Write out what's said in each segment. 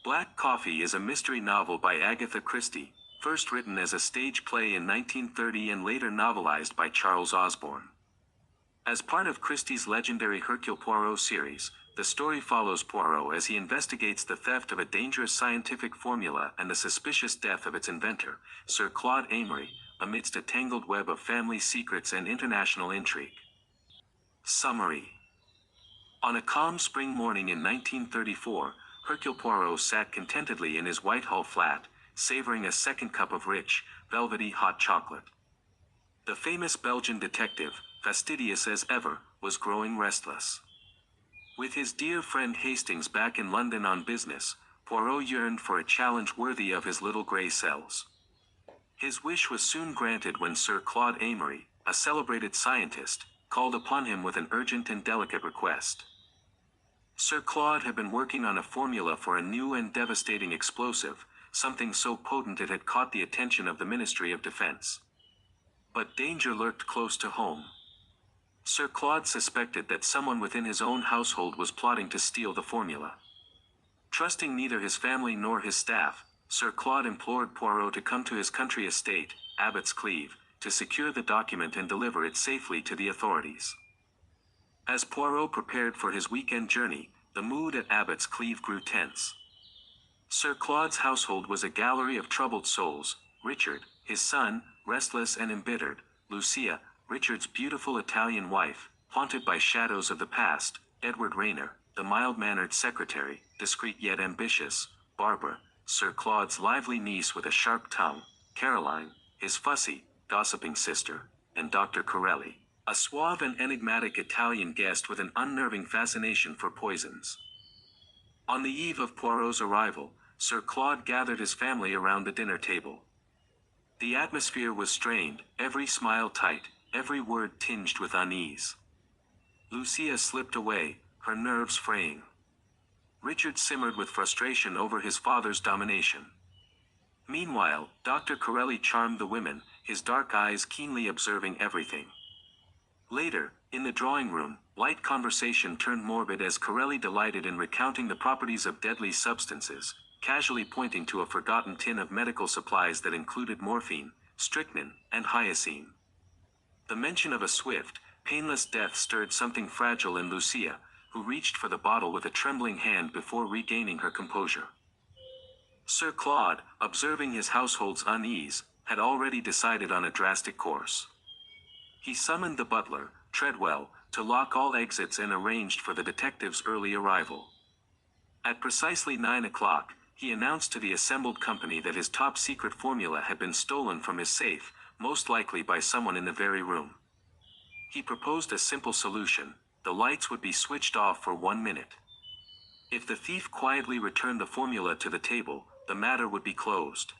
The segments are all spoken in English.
Black Coffee is a mystery novel by Agatha Christie, first written as a stage play in 1930 and later novelized by Charles Osborne. As part of Christie's legendary Hercule Poirot series, the story follows Poirot as he investigates the theft of a dangerous scientific formula and the suspicious death of its inventor, Sir Claude Amory, amidst a tangled web of family secrets and international intrigue. Summary. On a calm spring morning in 1934, Hercule Poirot sat contentedly in his Whitehall flat, savoring a second cup of rich, velvety hot chocolate. The famous Belgian detective, fastidious as ever, was growing restless. With his dear friend Hastings back in London on business, Poirot yearned for a challenge worthy of his little grey cells. His wish was soon granted when Sir Claude Amory, a celebrated scientist, called upon him with an urgent and delicate request. Sir Claude had been working on a formula for a new and devastating explosive, something so potent it had caught the attention of the Ministry of Defense. But danger lurked close to home. Sir Claude suspected that someone within his own household was plotting to steal the formula. Trusting neither his family nor his staff, Sir Claude implored Poirot to come to his country estate, Abbots Cleeve, to secure the document and deliver it safely to the authorities. As Poirot prepared for his weekend journey, the mood at Abbots Cleeve grew tense. Sir Claude's household was a gallery of troubled souls: Richard, his son, restless and embittered; Lucia, Richard's beautiful Italian wife, haunted by shadows of the past; Edward Rayner, the mild-mannered secretary, discreet yet ambitious; Barbara, Sir Claude's lively niece with a sharp tongue; Caroline, his fussy, gossiping sister; and Dr. Corelli, a suave and enigmatic Italian guest with an unnerving fascination for poisons. On the eve of Poirot's arrival, Sir Claude gathered his family around the dinner table. The atmosphere was strained, every smile tight, every word tinged with unease. Lucia slipped away, her nerves fraying. Richard simmered with frustration over his father's domination. Meanwhile, Dr. Corelli charmed the women, his dark eyes keenly observing everything. Later, in the drawing room, light conversation turned morbid as Corelli delighted in recounting the properties of deadly substances, casually pointing to a forgotten tin of medical supplies that included morphine, strychnine, and hyoscine. The mention of a swift, painless death stirred something fragile in Lucia, who reached for the bottle with a trembling hand before regaining her composure. Sir Claude, observing his household's unease, had already decided on a drastic course. He summoned the butler, Treadwell, to lock all exits and arranged for the detective's early arrival. At precisely 9 o'clock, he announced to the assembled company that his top-secret formula had been stolen from his safe, most likely by someone in the very room. He proposed a simple solution: the lights would be switched off for 1 minute. If the thief quietly returned the formula to the table, the matter would be closed.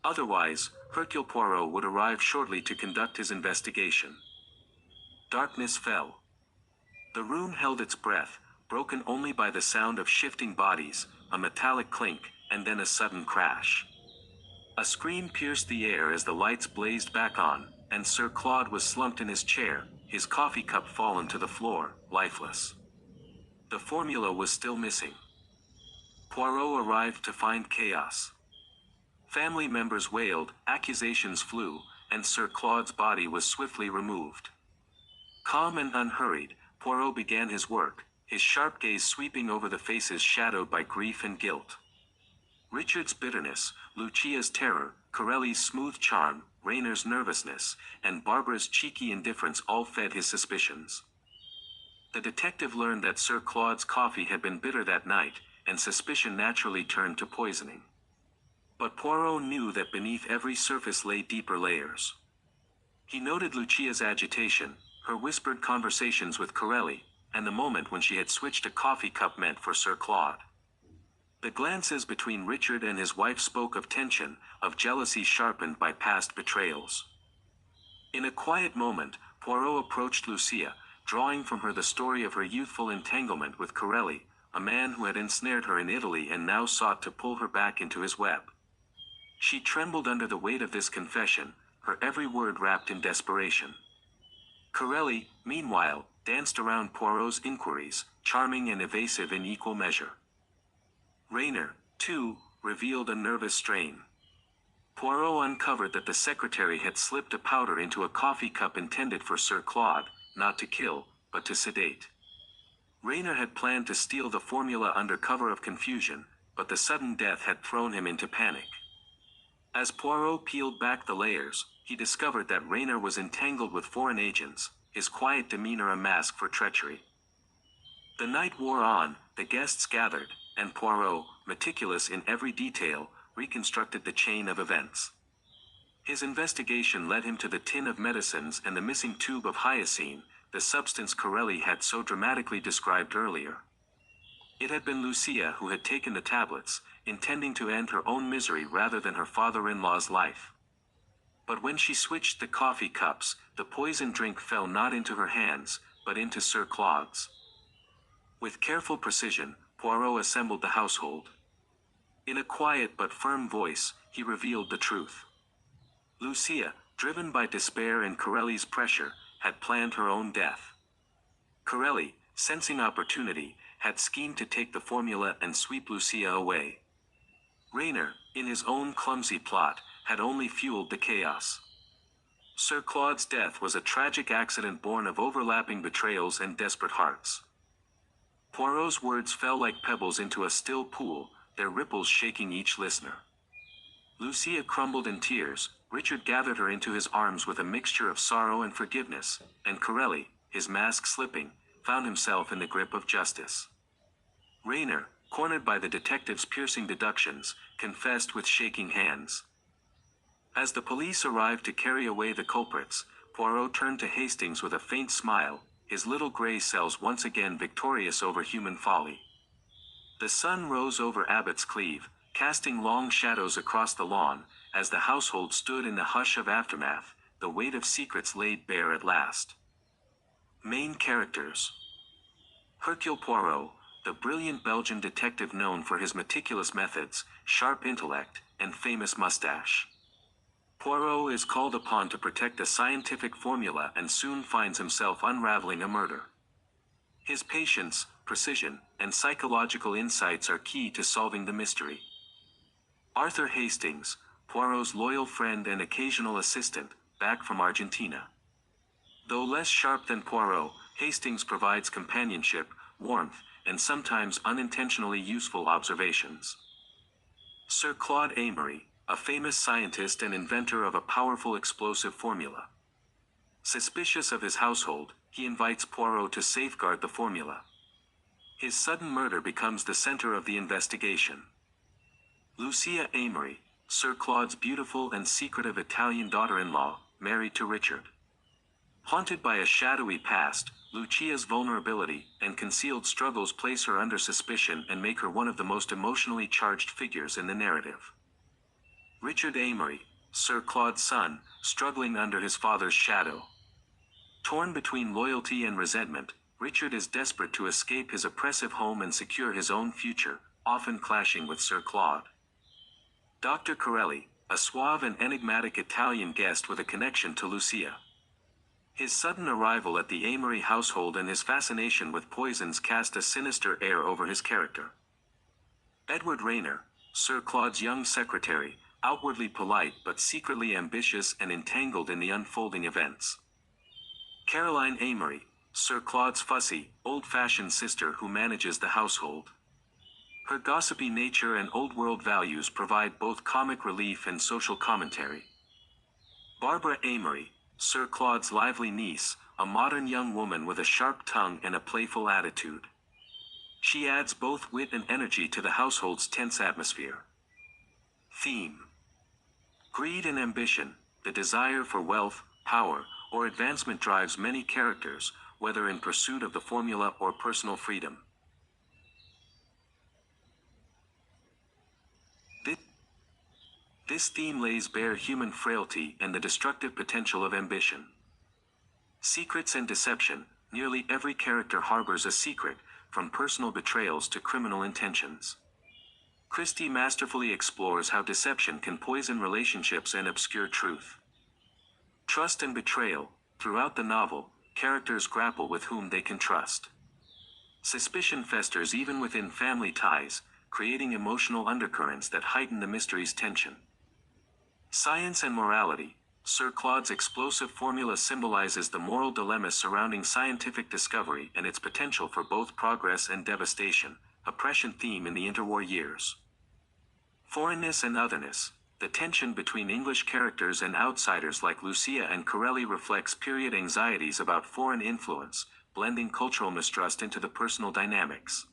Otherwise, Hercule Poirot would arrive shortly to conduct his investigation. Darkness fell. The room held its breath, broken only by the sound of shifting bodies, a metallic clink, and then a sudden crash. A scream pierced the air as the lights blazed back on, and Sir Claude was slumped in his chair, his coffee cup fallen to the floor, lifeless. The formula was still missing. Poirot arrived to find chaos. Family members wailed, accusations flew, and Sir Claude's body was swiftly removed. Calm and unhurried, Poirot began his work, his sharp gaze sweeping over the faces shadowed by grief and guilt. Richard's bitterness, Lucia's terror, Corelli's smooth charm, Rayner's nervousness, and Barbara's cheeky indifference all fed his suspicions. The detective learned that Sir Claude's coffee had been bitter that night, and suspicion naturally turned to poisoning. But Poirot knew that beneath every surface lay deeper layers. He noted Lucia's agitation, her whispered conversations with Corelli, and the moment when she had switched a coffee cup meant for Sir Claude. The glances between Richard and his wife spoke of tension, of jealousy sharpened by past betrayals. In a quiet moment, Poirot approached Lucia, drawing from her the story of her youthful entanglement with Corelli, a man who had ensnared her in Italy and now sought to pull her back into his web. She trembled under the weight of this confession, her every word wrapped in desperation. Corelli, meanwhile, danced around Poirot's inquiries, charming and evasive in equal measure. Rayner, 2. Revealed a nervous strain. Poirot uncovered that the secretary had slipped a powder into a coffee cup intended for Sir Claude, not to kill, but to sedate. Rayner had planned to steal the formula under cover of confusion, but the sudden death had thrown him into panic. As Poirot peeled back the layers, he discovered that Rayner was entangled with foreign agents, his quiet demeanor a mask for treachery. The night wore on, the guests gathered, and Poirot, meticulous in every detail, reconstructed the chain of events. His investigation led him to the tin of medicines and the missing tube of hyoscine, the substance Corelli had so dramatically described earlier. It had been Lucia who had taken the tablets, intending to end her own misery rather than her father-in-law's life. But when she switched the coffee cups, the poisoned drink fell not into her hands, but into Sir Claude's. With careful precision, Poirot assembled the household. In a quiet but firm voice, he revealed the truth. Lucia, driven by despair and Corelli's pressure, had planned her own death. Corelli, sensing opportunity, had schemed to take the formula and sweep Lucia away. Rayner, in his own clumsy plot, had only fueled the chaos. Sir Claude's death was a tragic accident born of overlapping betrayals and desperate hearts. Poirot's words fell like pebbles into a still pool, their ripples shaking each listener. Lucia crumbled in tears, Richard gathered her into his arms with a mixture of sorrow and forgiveness, and Corelli, his mask slipping, found himself in the grip of justice. Rayner, cornered by the detective's piercing deductions, confessed with shaking hands. As the police arrived to carry away the culprits, Poirot turned to Hastings with a faint smile, his little gray cells once again victorious over human folly. The sun rose over Abbott's Cleeve, casting long shadows across the lawn. As the household stood in the hush of aftermath, the weight of secrets laid bare at last. Main characters: Hercule Poirot, the brilliant Belgian detective known for his meticulous methods, sharp intellect, and famous mustache. Poirot is called upon to protect a scientific formula and soon finds himself unraveling a murder. His patience, precision, and psychological insights are key to solving the mystery. Arthur Hastings, Poirot's loyal friend and occasional assistant, back from Argentina. Though less sharp than Poirot, Hastings provides companionship, warmth, and sometimes unintentionally useful observations. Sir Claude Amory, a famous scientist and inventor of a powerful explosive formula. Suspicious of his household, he invites Poirot to safeguard the formula. His sudden murder becomes the center of the investigation. Lucia Amory, Sir Claude's beautiful and secretive Italian daughter-in-law, married to Richard. Haunted by a shadowy past, Lucia's vulnerability and concealed struggles place her under suspicion and make her one of the most emotionally charged figures in the narrative. Richard Amory, Sir Claude's son, struggling under his father's shadow. Torn between loyalty and resentment, Richard is desperate to escape his oppressive home and secure his own future, often clashing with Sir Claude. Dr. Corelli, a suave and enigmatic Italian guest with a connection to Lucia. His sudden arrival at the Amory household and his fascination with poisons cast a sinister air over his character. Edward Rayner, Sir Claude's young secretary, outwardly polite but secretly ambitious and entangled in the unfolding events. Caroline Amory, Sir Claude's fussy, old-fashioned sister who manages the household. Her gossipy nature and old-world values provide both comic relief and social commentary. Barbara Amory, Sir Claude's lively niece, a modern young woman with a sharp tongue and a playful attitude. She adds both wit and energy to the household's tense atmosphere. Theme: greed and ambition, the desire for wealth, power, or advancement drives many characters, whether in pursuit of the formula or personal freedom. This theme lays bare human frailty and the destructive potential of ambition. Secrets and deception, nearly every character harbors a secret, from personal betrayals to criminal intentions. Christie masterfully explores how deception can poison relationships and obscure truth. Trust and betrayal, throughout the novel, characters grapple with whom they can trust. Suspicion festers even within family ties, creating emotional undercurrents that heighten the mystery's tension. Science and morality. Sir Claude's explosive formula symbolizes the moral dilemma surrounding scientific discovery and its potential for both progress and devastation, a prescient theme in the interwar years. Foreignness and otherness. The tension between English characters and outsiders like Lucia and Corelli reflects period anxieties about foreign influence, blending cultural mistrust into the personal dynamics.